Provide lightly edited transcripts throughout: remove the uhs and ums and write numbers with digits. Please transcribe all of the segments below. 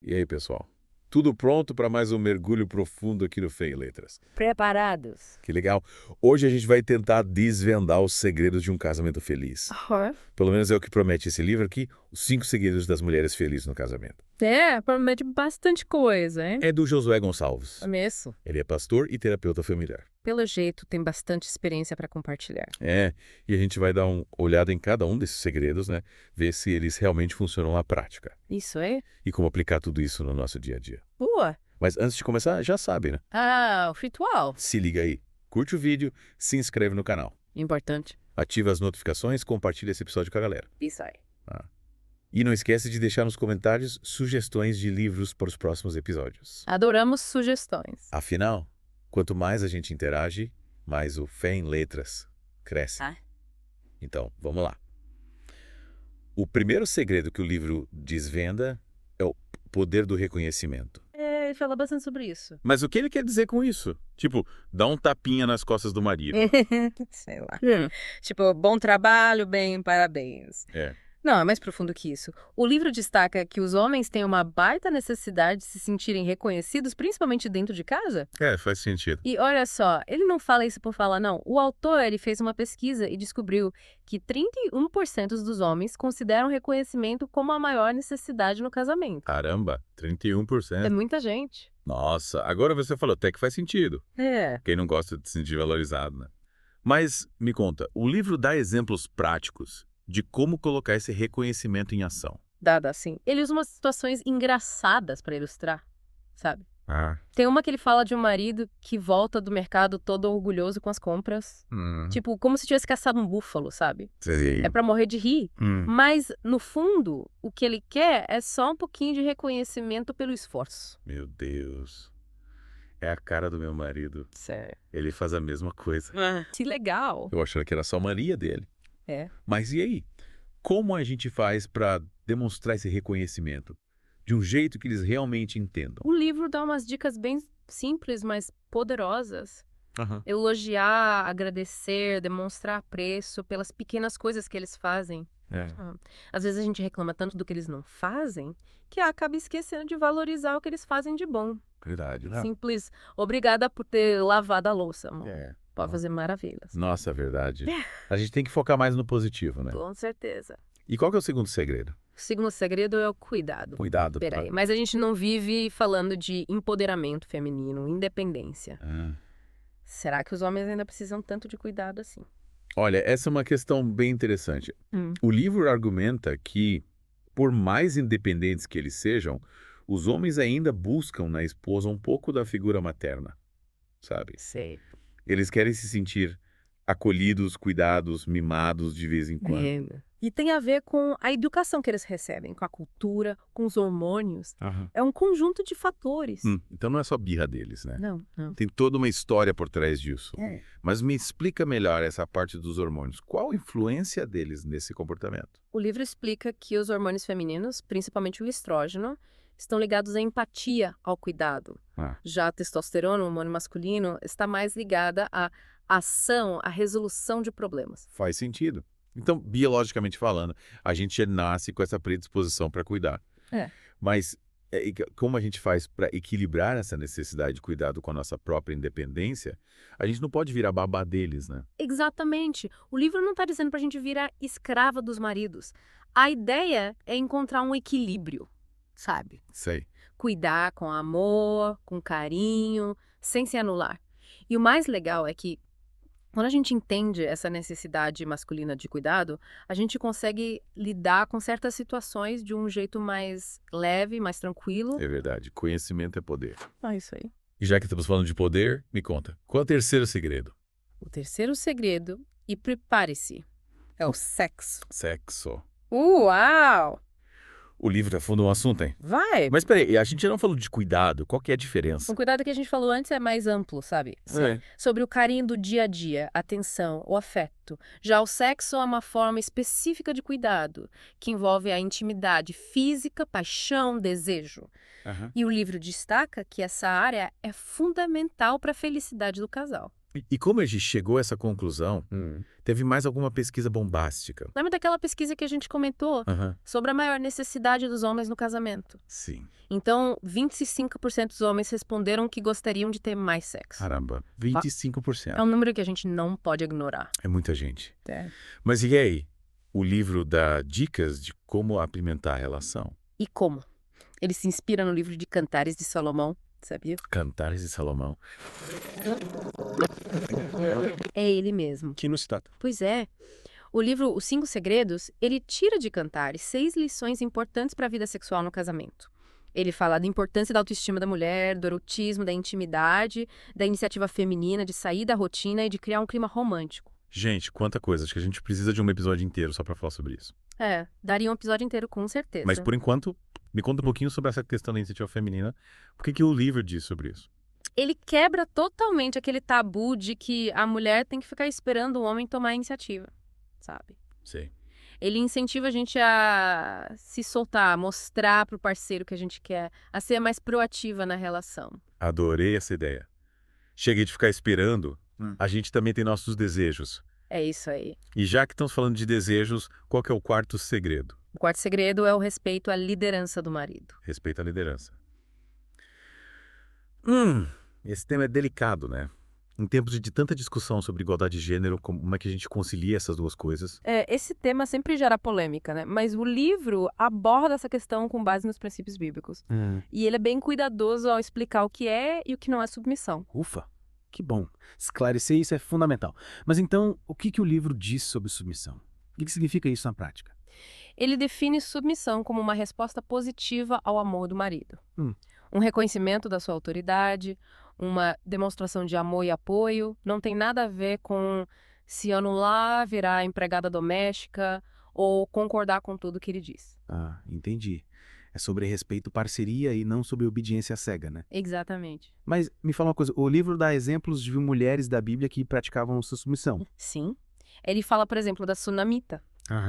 E aí, pessoal? Tudo pronto para mais um mergulho profundo aqui no Fé em Letras? Preparados. Que legal! Hoje a gente vai tentar desvendar os segredos de um casamento feliz. Pelo menos é o que promete esse livro aqui, Os 5 Segredos das Mulheres Felizes no Casamento. Promete bastante coisa, hein? É do Josué Gonçalves. Começo. Ele é pastor e terapeuta familiar. Pelo jeito, tem bastante experiência para compartilhar. E a gente vai dar uma olhada em cada um desses segredos, né? Ver se eles realmente funcionam na prática. Isso é? E como aplicar tudo isso no nosso dia a dia. Boa! Mas antes de começar, já sabe, né? Ah, o ritual. Se liga aí, curte o vídeo, se inscreve no canal. Importante. Ativa as notificações, compartilha esse episódio com a galera. Isso aí. E não esquece de deixar nos comentários sugestões de livros para os próximos episódios. Adoramos sugestões. Afinal, quanto mais a gente interage, mais o Fé em Letras cresce. Então, vamos lá. O primeiro segredo que o livro desvenda é o poder do reconhecimento. Ele fala bastante sobre isso. Mas o que ele quer dizer com isso? Tipo, dá um tapinha nas costas do marido. Sei lá. Tipo, bom trabalho, bem, parabéns. Não, é mais profundo que isso. O livro destaca que os homens têm uma baita necessidade de se sentirem reconhecidos, principalmente dentro de casa. Faz sentido. E olha só, ele não fala isso por falar, não. O autor, ele fez uma pesquisa e descobriu que 31% dos homens consideram reconhecimento como a maior necessidade no casamento. Caramba, 31%. É muita gente. Nossa, agora você falou até que faz sentido. Quem não gosta de se sentir valorizado, né? Mas, me conta, o livro dá exemplos práticos de como colocar esse reconhecimento em ação. Dada assim. Ele usa umas situações engraçadas para ilustrar, sabe? Tem uma que ele fala de um marido que volta do mercado todo orgulhoso com as compras. Tipo, como se tivesse caçado um búfalo, sabe? Sei. É pra morrer de rir. Mas, no fundo, o que ele quer é só um pouquinho de reconhecimento pelo esforço. Meu Deus. É a cara do meu marido. Sério. Ele faz a mesma coisa. Que legal. Eu achava que era só mania dele. É. Mas e aí? Como a gente faz para demonstrar esse reconhecimento? De um jeito que eles realmente entendam. O livro dá umas dicas bem simples, mas poderosas. Elogiar, agradecer, demonstrar apreço pelas pequenas coisas que eles fazem. Às vezes a gente reclama tanto do que eles não fazem que acaba esquecendo de valorizar o que eles fazem de bom. Verdade, né? Simples. Obrigada por ter lavado a louça, amor. Pode fazer maravilhas. Nossa, é verdade. A gente tem que focar mais no positivo, né? Com certeza. E qual que é o segundo segredo? O segundo segredo é o cuidado. Cuidado. Peraí, mas a gente não vive falando de empoderamento feminino, independência. Será que os homens ainda precisam tanto de cuidado assim? Olha, essa é uma questão bem interessante. O livro argumenta que, por mais independentes que eles sejam, os homens ainda buscam na esposa um pouco da figura materna, sabe? Sei. Eles querem se sentir acolhidos, cuidados, mimados de vez em quando. E tem a ver com a educação que eles recebem, com a cultura, com os hormônios. É um conjunto de fatores. Então não é só birra deles, né? Não. Tem toda uma história por trás disso. Mas me explica melhor essa parte dos hormônios. Qual a influência deles nesse comportamento? O livro explica que os hormônios femininos, principalmente o estrógeno, estão ligados à empatia, ao cuidado. Já a testosterona, o hormônio masculino, está mais ligada à ação, à resolução de problemas. Faz sentido. Então, biologicamente falando, a gente já nasce com essa predisposição para cuidar. Mas como a gente faz para equilibrar essa necessidade de cuidado com a nossa própria independência, a gente não pode virar babá deles, né? Exatamente. O livro não está dizendo para a gente virar escrava dos maridos. A ideia é encontrar um equilíbrio, sabe? Sei. Cuidar com amor, com carinho, sem se anular. E o mais legal é que, quando a gente entende essa necessidade masculina de cuidado, a gente consegue lidar com certas situações de um jeito mais leve, mais tranquilo. É verdade. Conhecimento é poder. Isso aí. E já que estamos falando de poder, me conta, qual é o terceiro segredo? O terceiro segredo, e prepare-se, é o sexo. Sexo. Uau! O livro afunda um assunto, hein? Vai! Mas peraí, a gente não falou de cuidado. Qual que é a diferença? O cuidado que a gente falou antes é mais amplo, sabe? Sobre o carinho do dia a dia, atenção, o afeto. Já o sexo é uma forma específica de cuidado, que envolve a intimidade física, paixão, desejo. E o livro destaca que essa área é fundamental para a felicidade do casal. E como a gente chegou a essa conclusão, teve mais alguma pesquisa bombástica? Lembra daquela pesquisa que a gente comentou sobre a maior necessidade dos homens no casamento? Sim. Então, 25% dos homens responderam que gostariam de ter mais sexo. Caramba, 25%. É um número que a gente não pode ignorar. É muita gente. É. Mas e aí? O livro dá dicas de como apimentar a relação. E como? Ele se inspira no livro de Cantares de Salomão, sabia? Cantares de Salomão. É ele mesmo. Que nos cita. Pois é. O livro Os 5 Segredos, ele tira de Cantares 6 lições importantes para a vida sexual no casamento. Ele fala da importância da autoestima da mulher, do erotismo, da intimidade, da iniciativa feminina, de sair da rotina e de criar um clima romântico. Gente, quanta coisa. Acho que a gente precisa de um episódio inteiro só para falar sobre isso. Daria um episódio inteiro com certeza. Mas por enquanto, me conta um pouquinho sobre essa questão da iniciativa feminina. O que o livro diz sobre isso? Ele quebra totalmente aquele tabu de que a mulher tem que ficar esperando o homem tomar a iniciativa, sabe? Sei. Ele incentiva a gente a se soltar, a mostrar pro parceiro que a gente quer, a ser mais proativa na relação. Adorei essa ideia. Cheguei de ficar esperando, a gente também tem nossos desejos. É isso aí. E já que estamos falando de desejos, qual que é o quarto segredo? O quarto segredo é o respeito à liderança do marido. Respeito à liderança. Esse tema é delicado, né? Em tempos de tanta discussão sobre igualdade de gênero, como é que a gente concilia essas duas coisas? Esse tema sempre gera polêmica, né? Mas o livro aborda essa questão com base nos princípios bíblicos. E ele é bem cuidadoso ao explicar o que é e o que não é submissão. Ufa, que bom. Esclarecer isso é fundamental. Mas então, o que o livro diz sobre submissão? O que significa isso na prática? Ele define submissão como uma resposta positiva ao amor do marido. Um reconhecimento da sua autoridade, uma demonstração de amor e apoio. Não tem nada a ver com se anular, virar empregada doméstica ou concordar com tudo que ele diz. Ah, entendi. É sobre respeito, parceria e não sobre obediência cega, né? Exatamente. Mas me fala uma coisa, o livro dá exemplos de mulheres da Bíblia que praticavam sua submissão. Sim. Ele fala, por exemplo, da Sunamita.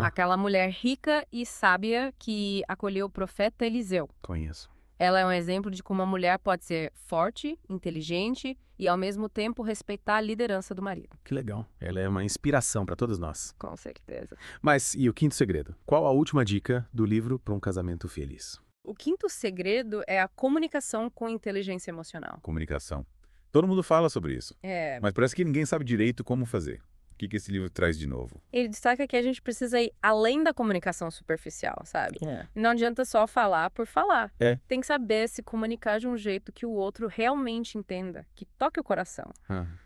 Aquela mulher rica e sábia que acolheu o profeta Eliseu. Conheço. Ela é um exemplo de como uma mulher pode ser forte, inteligente e, ao mesmo tempo, respeitar a liderança do marido. Que legal. Ela é uma inspiração para todos nós. Com certeza. Mas e o quinto segredo? Qual a última dica do livro para um casamento feliz? O quinto segredo é a comunicação com inteligência emocional. Comunicação. Todo mundo fala sobre isso. É. Mas parece que ninguém sabe direito como fazer. O que esse livro traz de novo? Ele destaca que a gente precisa ir além da comunicação superficial, sabe? Não adianta só falar por falar. Tem que saber se comunicar de um jeito que o outro realmente entenda, que toque o coração.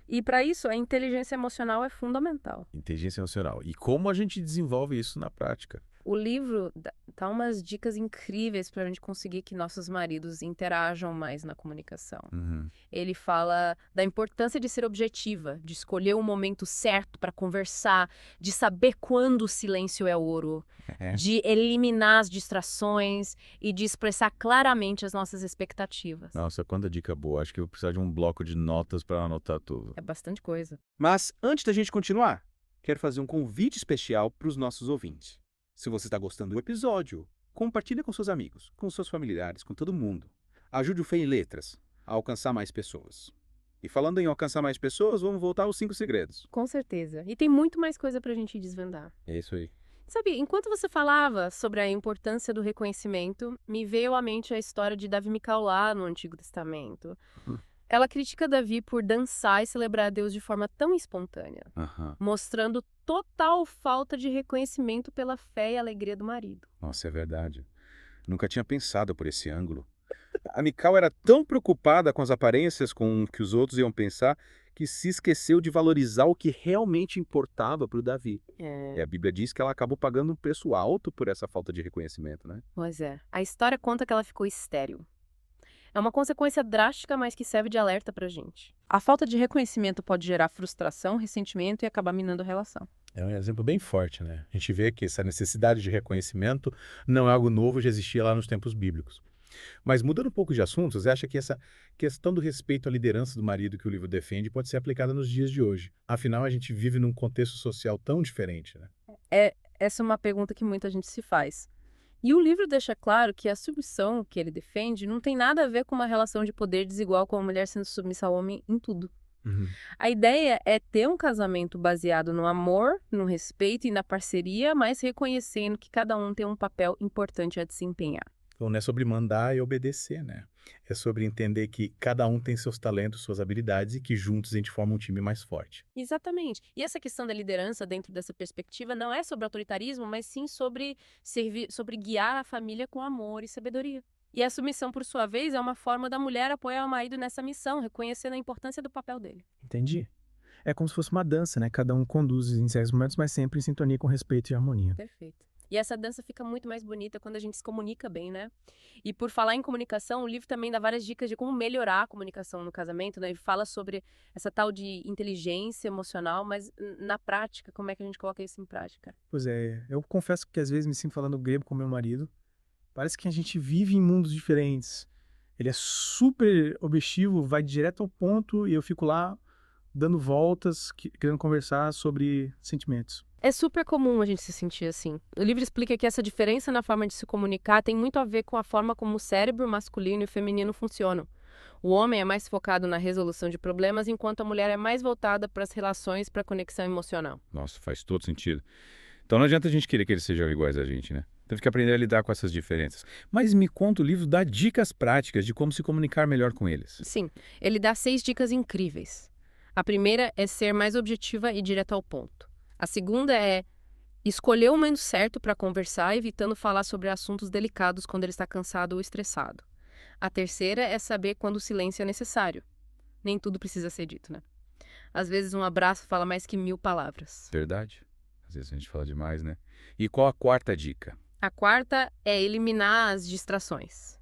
E para isso, a inteligência emocional é fundamental. Inteligência emocional. E como a gente desenvolve isso na prática? O livro dá umas dicas incríveis para a gente conseguir que nossos maridos interajam mais na comunicação. Ele fala da importância de ser objetiva, de escolher o momento certo para conversar, de saber quando o silêncio é ouro, de eliminar as distrações e de expressar claramente as nossas expectativas. Nossa, quanta dica boa. Acho que eu vou precisar de um bloco de notas para anotar tudo. É bastante coisa. Mas antes da gente continuar, quero fazer um convite especial para os nossos ouvintes. Se você está gostando do episódio, compartilhe com seus amigos, com seus familiares, com todo mundo. Ajude o Fé em Letras a alcançar mais pessoas. E falando em alcançar mais pessoas, vamos voltar aos 5 segredos. Com certeza. E tem muito mais coisa pra gente desvendar. É isso aí. Sabe, enquanto você falava sobre a importância do reconhecimento, me veio à mente a história de Davi e Mical lá no Antigo Testamento. Ela critica Davi por dançar e celebrar a Deus de forma tão espontânea, mostrando total falta de reconhecimento pela fé e alegria do marido. Nossa, é verdade. Nunca tinha pensado por esse ângulo. A Mical era tão preocupada com as aparências, com o que os outros iam pensar, que se esqueceu de valorizar o que realmente importava para o Davi. E a Bíblia diz que ela acabou pagando um preço alto por essa falta de reconhecimento, né? Pois é. A história conta que ela ficou estéril. É uma consequência drástica, mas que serve de alerta pra gente. A falta de reconhecimento pode gerar frustração, ressentimento e acabar minando a relação. É um exemplo bem forte, né? A gente vê que essa necessidade de reconhecimento não é algo novo, já existia lá nos tempos bíblicos. Mas mudando um pouco de assunto, você acha que essa questão do respeito à liderança do marido que o livro defende pode ser aplicada nos dias de hoje? Afinal, a gente vive num contexto social tão diferente, né? Essa é uma pergunta que muita gente se faz. E o livro deixa claro que a submissão que ele defende não tem nada a ver com uma relação de poder desigual com a mulher sendo submissa ao homem em tudo. A ideia é ter um casamento baseado no amor, no respeito e na parceria, mas reconhecendo que cada um tem um papel importante a desempenhar. Então não é sobre mandar e obedecer, né? É sobre entender que cada um tem seus talentos, suas habilidades e que juntos a gente forma um time mais forte. Exatamente. E essa questão da liderança dentro dessa perspectiva não é sobre autoritarismo, mas sim sobre guiar a família com amor e sabedoria. E a submissão, por sua vez, é uma forma da mulher apoiar o marido nessa missão, reconhecendo a importância do papel dele. Entendi. É como se fosse uma dança, né? Cada um conduz em certos momentos, mas sempre em sintonia com respeito e harmonia. Perfeito. E essa dança fica muito mais bonita quando a gente se comunica bem, né? E por falar em comunicação, o livro também dá várias dicas de como melhorar a comunicação no casamento, né? Ele fala sobre essa tal de inteligência emocional, mas na prática, como é que a gente coloca isso em prática? Pois é, eu confesso que às vezes me sinto falando grego com meu marido. Parece que a gente vive em mundos diferentes. Ele é super objetivo, vai direto ao ponto e eu fico lá dando voltas, querendo conversar sobre sentimentos. É super comum a gente se sentir assim. O livro explica que essa diferença na forma de se comunicar tem muito a ver com a forma como o cérebro masculino e feminino funcionam. O homem é mais focado na resolução de problemas, enquanto a mulher é mais voltada para as relações, para a conexão emocional. Nossa, faz todo sentido. Então não adianta a gente querer que eles sejam iguais a gente, né? Teve que aprender a lidar com essas diferenças. Mas me conta, o livro dá dicas práticas de como se comunicar melhor com eles. Sim, ele dá 6 dicas incríveis. A primeira é ser mais objetiva e direta ao ponto. A segunda é escolher o momento certo para conversar, evitando falar sobre assuntos delicados quando ele está cansado ou estressado. A terceira é saber quando o silêncio é necessário. Nem tudo precisa ser dito, né? Às vezes um abraço fala mais que 1000 palavras. Verdade. Às vezes a gente fala demais, né? E qual a quarta dica? A quarta é eliminar as distrações.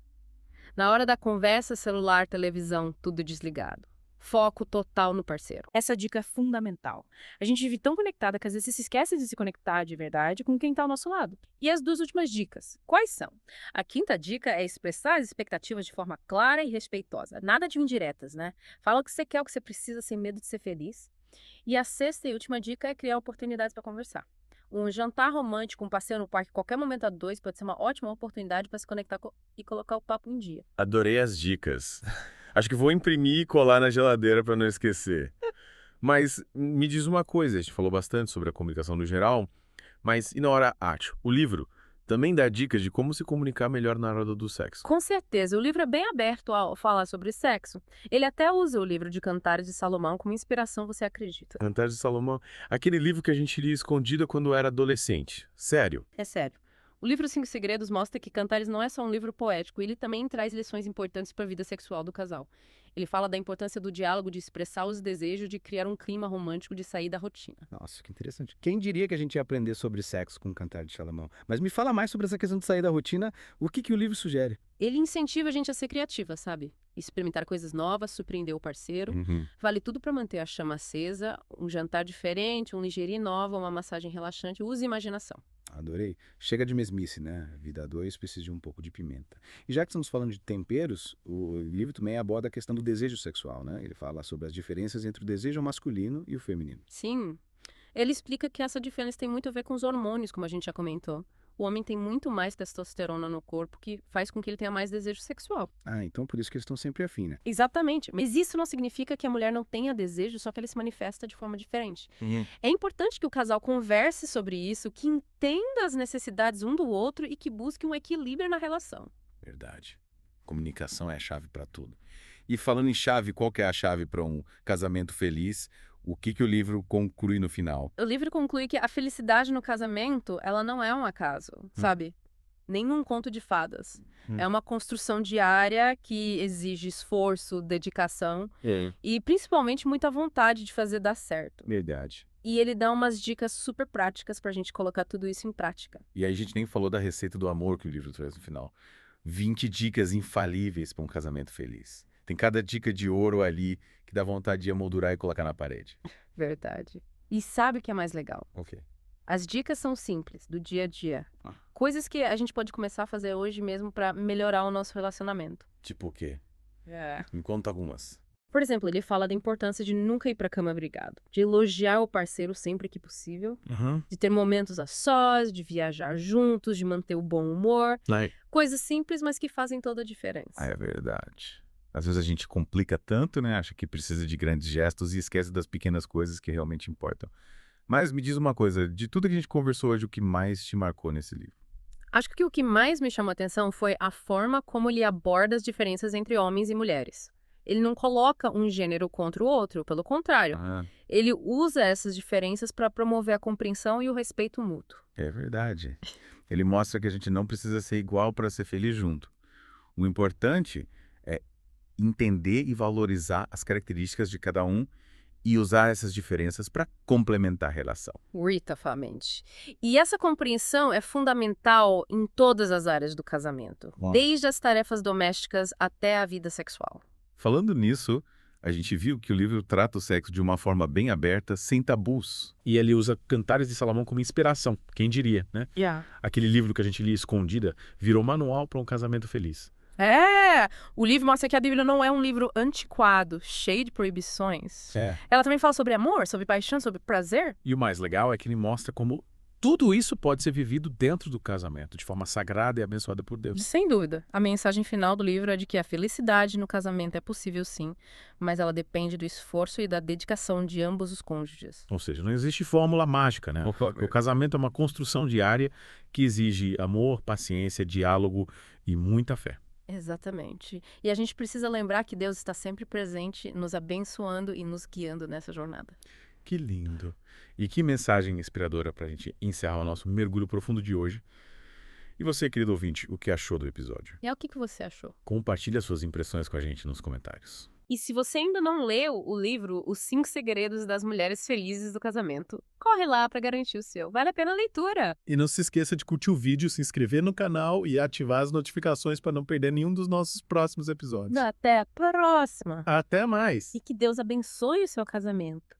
Na hora da conversa, celular, televisão, tudo desligado. Foco total no parceiro. Essa dica é fundamental. A gente vive tão conectada que às vezes se esquece de se conectar de verdade com quem está ao nosso lado. E as 2 últimas dicas, quais são? A quinta dica é expressar as expectativas de forma clara e respeitosa. Nada de indiretas, né? Fala o que você quer, o que você precisa, sem medo de ser feliz. E a sexta e última dica é criar oportunidades para conversar. Um jantar romântico, um passeio no parque, qualquer momento a 2 pode ser uma ótima oportunidade para se conectar e colocar o papo em dia. Adorei as dicas. Acho que vou imprimir e colar na geladeira para não esquecer. Mas me diz uma coisa, a gente falou bastante sobre a comunicação no geral, mas e na hora H? O livro também dá dicas de como se comunicar melhor na hora do sexo. Com certeza, o livro é bem aberto ao falar sobre sexo. Ele até usa o livro de Cantares de Salomão como inspiração, você acredita? Cantares de Salomão, aquele livro que a gente lia escondida quando era adolescente. Sério? É sério. O livro 5 Segredos mostra que Cantares não é só um livro poético, ele também traz lições importantes para a vida sexual do casal. Ele fala da importância do diálogo, de expressar os desejos, de criar um clima romântico, de sair da rotina. Nossa, que interessante. Quem diria que a gente ia aprender sobre sexo com o Cantares de Salomão? Mas me fala mais sobre essa questão de sair da rotina. O que o livro sugere? Ele incentiva a gente a ser criativa, sabe? Experimentar coisas novas, surpreender o parceiro. Vale tudo para manter a chama acesa, um jantar diferente, um lingerie nova, uma massagem relaxante. Use imaginação. Adorei. Chega de mesmice, né? Vida a 2 precisa de um pouco de pimenta. E já que estamos falando de temperos, o livro também aborda a questão do desejo sexual, né? Ele fala sobre as diferenças entre o desejo masculino e o feminino. Sim. Ele explica que essa diferença tem muito a ver com os hormônios, como a gente já comentou. O homem tem muito mais testosterona no corpo, que faz com que ele tenha mais desejo sexual. Ah, então por isso que eles estão sempre afim, né? Exatamente. Mas isso não significa que a mulher não tenha desejo, só que ele se manifesta de forma diferente. É importante que o casal converse sobre isso, que entenda as necessidades um do outro e que busque um equilíbrio na relação. Verdade. Comunicação é a chave para tudo. E falando em chave, qual que é a chave para um casamento feliz? O que o livro conclui no final? O livro conclui que a felicidade no casamento, ela não é um acaso, sabe? Nenhum conto de fadas. É uma construção diária que exige esforço, dedicação e principalmente muita vontade de fazer dar certo. Verdade. E ele dá umas dicas super práticas pra gente colocar tudo isso em prática. E aí a gente nem falou da receita do amor que o livro traz no final. 20 dicas infalíveis para um casamento feliz. Tem cada dica de ouro ali que dá vontade de emoldurar e colocar na parede. Verdade. E sabe o que é mais legal? Ok. As dicas são simples, do dia a dia. Coisas que a gente pode começar a fazer hoje mesmo pra melhorar o nosso relacionamento. Tipo o quê? Me conta algumas. Por exemplo, ele fala da importância de nunca ir pra cama brigado, de elogiar o parceiro sempre que possível, de ter momentos a sós, de viajar juntos, de manter o bom humor. Coisas simples, mas que fazem toda a diferença. É verdade. Às vezes a gente complica tanto, né? Acha que precisa de grandes gestos e esquece das pequenas coisas que realmente importam. Mas me diz uma coisa, de tudo que a gente conversou hoje, o que mais te marcou nesse livro? Acho que o que mais me chamou a atenção foi a forma como ele aborda as diferenças entre homens e mulheres. Ele não coloca um gênero contra o outro, pelo contrário. Ele usa essas diferenças para promover a compreensão e o respeito mútuo. É verdade. Ele mostra que a gente não precisa ser igual para ser feliz junto. O importante é entender e valorizar as características de cada um e usar essas diferenças para complementar a relação. Ritafamente. E essa compreensão é fundamental em todas as áreas do casamento, desde as tarefas domésticas até a vida sexual. Falando nisso, a gente viu que o livro trata o sexo de uma forma bem aberta, sem tabus. E ele usa Cantares de Salomão como inspiração, quem diria, né? Aquele livro que a gente lia escondida virou manual para um casamento feliz. O livro mostra que a Bíblia não é um livro antiquado, cheio de proibições. Ela também fala sobre amor, sobre paixão, sobre prazer. E o mais legal é que ele mostra como tudo isso pode ser vivido dentro do casamento, de forma sagrada e abençoada por Deus. Sem dúvida. A mensagem final do livro é de que a felicidade no casamento é possível sim, mas ela depende do esforço e da dedicação de ambos os cônjuges. Ou seja, não existe fórmula mágica, né? O casamento é uma construção diária que exige amor, paciência, diálogo e muita fé. Exatamente. E a gente precisa lembrar que Deus está sempre presente, nos abençoando e nos guiando nessa jornada. Que lindo. E que mensagem inspiradora para a gente encerrar o nosso mergulho profundo de hoje. E você, querido ouvinte, o que achou do episódio? E o que você achou? Compartilhe as suas impressões com a gente nos comentários. E se você ainda não leu o livro Os 5 Segredos das Mulheres Felizes do Casamento, corre lá para garantir o seu. Vale a pena a leitura. E não se esqueça de curtir o vídeo, se inscrever no canal e ativar as notificações para não perder nenhum dos nossos próximos episódios. Até a próxima. Até mais. E que Deus abençoe o seu casamento.